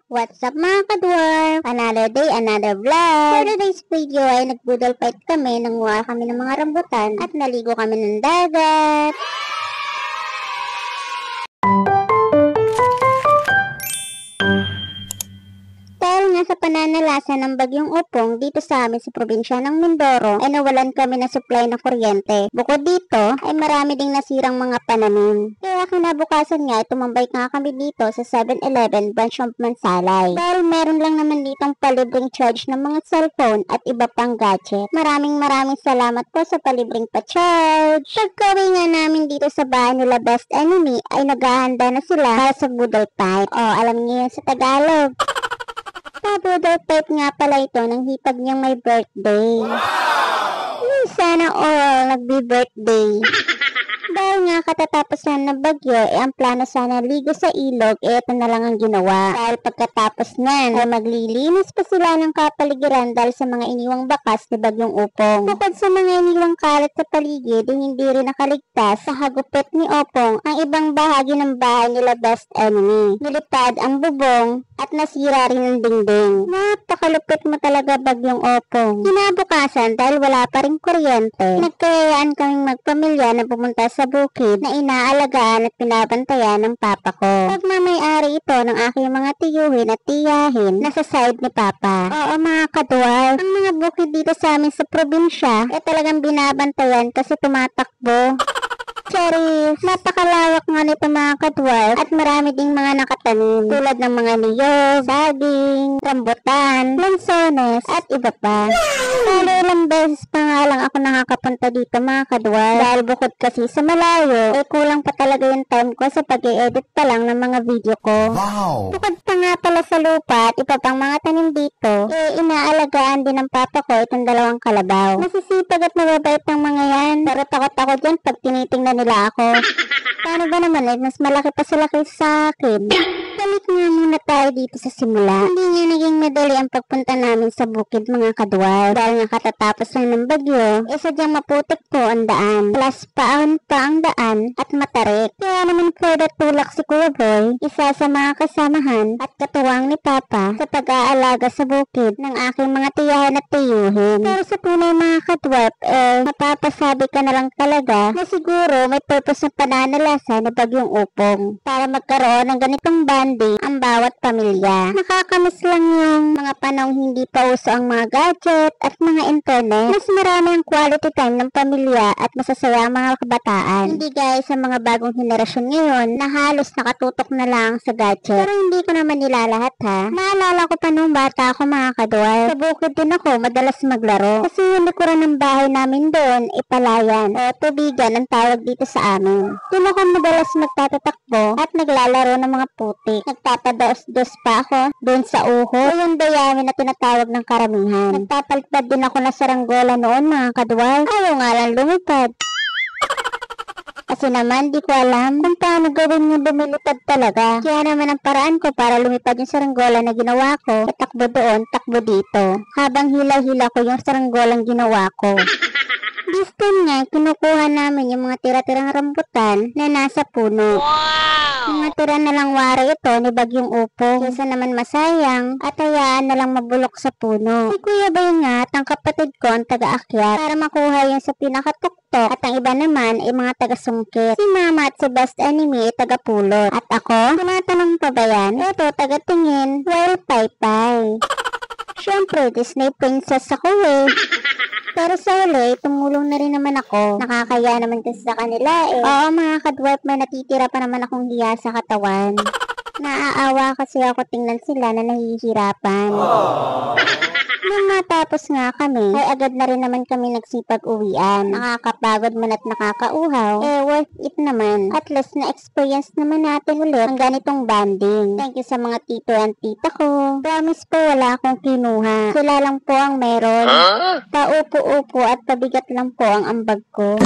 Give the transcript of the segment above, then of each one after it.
What's up mga ka-dwarf? Another day, another vlog. For today's video ay nagbudol fight kami, nanguha kami ng mga rambutan at naligo kami ng dagat. Dahil nga sa pananalasa ng bagyong Upong dito sa amin sa probinsya ng Mindoro ay nawalan kami ng supply ng kuryente. Bukod dito ay marami ding nasirang mga pananim. Kaya kinabukasan nga tumambay nga kami dito sa 7-Eleven branch of Mansalay. Dahil meron lang naman ditong palibreng charge ng mga cellphone at iba pang gadget. Maraming salamat po sa palibreng pa-charge. Pagkawi nga namin dito sa bahay nila Best Enemy ay naghahanda na sila para sa budol fight. O alam niyo yun sa Tagalog. Budol fight nga pala ito ng hipag niyang may birthday. Wow! Sana all nagbi-birthday. Dahil nga katatapos na ng bagyo, ang plano sana ligo sa ilog, ito na lang ang ginawa. Dahil pagkatapos nyan, ay maglilinis pa sila ng kapaligiran dahil sa mga iniwang bakas ni bagyong Upong. Bukod sa mga iniwang kalat sa paligid, hindi rin nakaligtas sa hagupit ni Opong ang ibang bahagi ng bahay nila Best Enemy. Nilipad ang bubong at nasira rin ang dingding. Napakalupit mo talaga bagyong Opong. Kinabukasan dahil wala pa rin kuryente, nagkayaan kaming magpamilya na pumunta sa bukid na inaalagaan at pinabantayan ng papa ko. Pagmamay-ari ito ng aking mga tiyuhin at tiyahin na sa side ni papa. Oo mga kadwal, ang mga bukid dito sa amin sa probinsya ay talagang binabantayan kasi tumatakbo. Charis, napakalawak nga nito mga kadwal at marami ding mga nakatanim tulad ng mga niyog, saging, rambutan, lansones at iba pa. Pero ilang beses pa nga lang ako nakakapunta dito mga kadwal dahil bukod kasi sa malayo ay kulang pa talaga yung time ko sa pag-i-edit pa lang ng mga video ko. Wow! Bukod pa nga pala sa lupa at iba pang mga tanim dito, inaalagaan din ng papa ko itong dalawang kalabaw. Masisipag at mababait ng mga yan, pero takot ako dyan pag tinitingnan nila ako. Paano ba naman mas malaki pa sila kaysa sa akin? Balik nga muna tayo dito sa simula. Hindi nga naging madali ang pagpunta namin sa bukid mga kadwal. Dahil nga katatapos lang ng bagyo, sadyang maputik po ang daan. Plus paon pa ang daan at matarik. Kaya naman further tulak si Kuya Boy, isa sa mga kasamahan at katuwang ni Papa sa pag-aalaga sa bukid ng aking mga tiyahan at tiyuhin. Pero sa tunay mga kadwal, mapapasabi ka na lang talaga na siguro may purpose na pananalasa na bagyong Upong para magkaroon ng ganitong banding ang bawat pamilya. Nakakamiss lang yung mga panahong hindi pa uso ang mga gadget at mga internet. Mas marami ang quality time ng pamilya at masasaya ang mga kabataan. Hindi gaya sa mga bagong henerasyon ngayon na halos nakatutok na lang sa gadget. Pero hindi ko naman nilalahat ha. Naalala ko pa nung bata ako mga kadwal. Sa bukid din ako madalas maglaro. Kasi yung likuran ng bahay namin doon palayan o tubigan ang tawag dito sa amin. Doon ako madalas magtatatakbo at naglalaro ng mga putik. Nagpapados-dos pa ako doon sa uho o yung dayami na tinatawag ng karamihan. Nagpapalipad din ako na saranggola noon mga kadwal. Ayaw nga lang lumipad. Kasi naman di ko alam kung paano gawin yung lumilipad talaga. Kaya naman ang paraan ko para lumipad yung saranggola na ginawa ko, takbo doon, takbo dito. Habang hila-hila ko yung saranggolang ginawa ko. This time nga, kinukuha namin yung mga tira-tirang rambutan na nasa puno. Wow! Mga tira na lang wari ito ni bagyong Upong. Kesa naman masayang at hayaan na lang mabulok sa puno. Si Kuya Bay nga at ang kapatid ko ang taga-akyat para makuha yung sa pinakatuktok at ang iba naman ay mga taga-sungkit. Si Mama at si Best Enemy ay taga-pulot. At ako, tinatanong pa ba yan? Ito, taga-tingin, well, pay-pay. Siyempre, Disney princess ako eh. Pero sa huli, tumulong na rin naman ako. Nakakaya naman kasi sa kanila eh. Oo mga kadwarf, may natitira pa naman akong hiya sa katawan. Naaawa kasi ako tingnan sila na nahihirapan. Nung matapos nga kami, ay agad na rin naman kami nagsipag-uwian. Nakakapagod man at nakakauhaw, worth it naman. At least na-experience naman natin ulit ang ganitong banding. Thank you sa mga tito and tita ko. Promise po wala akong kinuha. Sila lang po ang meron. Paupo-upo at pabigat lang po ang ambag ko.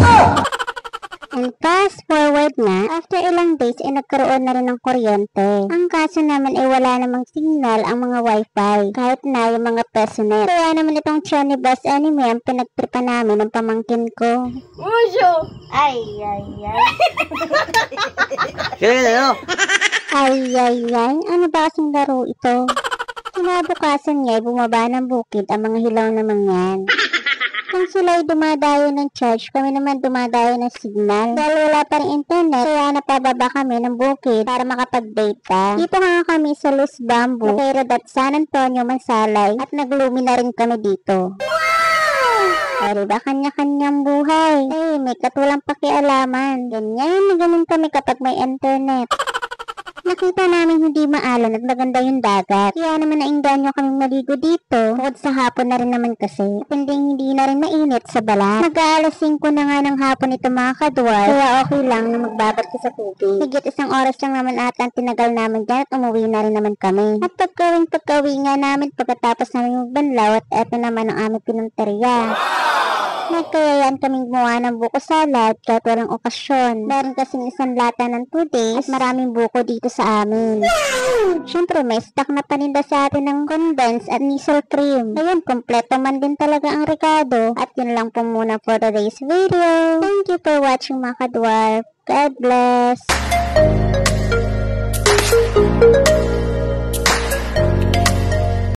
And fast forward na, after ilang days ay nagkaroon na rin ng kuryente. Ang kaso naman ay wala namang signal ang mga wifi, kahit na yung mga personet. Kaya naman itong Choni Bus Anime ang pinagtripa namin ng pamangkin ko. Musho! Ay. Kaya Ay, ano ba kasing laro ito? Kinabukasan niya ay bumaba ng bukid ang mga hilaw naman yan. Kung sila ay dumadayo ng charge, kami naman dumadayo ng signal. Dahil wala pa rin internet, kaya napababa kami ng bukid para makapag-data. Dito nga kami sa Luz Bamboo, Located at San Antonio, Mansalay, at naglumi na rin kami dito. O diba, kanya-kanyang buhay. Ay, may katulang pakialaman. Ganyan kami kapag may internet. Nakita namin hindi maalan at maganda yung dagat. Kaya naman nainganyo kaming maligo dito. Bukod sa hapon na rin naman kasi. Hindi na rin mainit sa balat. Mag-aalas 5 na nga ng hapon ito mga kadwar. Kaya okay lang na magbabad ka sa tubig. Higit 1 oras lang naman ata ang tinagal namin dyan at umuwi na rin naman kami. At pagkawing nga namin pagkatapos namin magbanlaw at eto naman ang aming pinunteriya. Nagkayayaan kaming gumawa ng buko salad kahit walang okasyon. Meron kasing isang lata ng 2 days at maraming buko dito sa amin. Siyempre may stock na paninda sa atin ng condensed at nisal cream. Ayun, kompleto man din talaga ang rekado. At yun lang po muna for today's video. Thank you for watching mga kadwarf. God bless!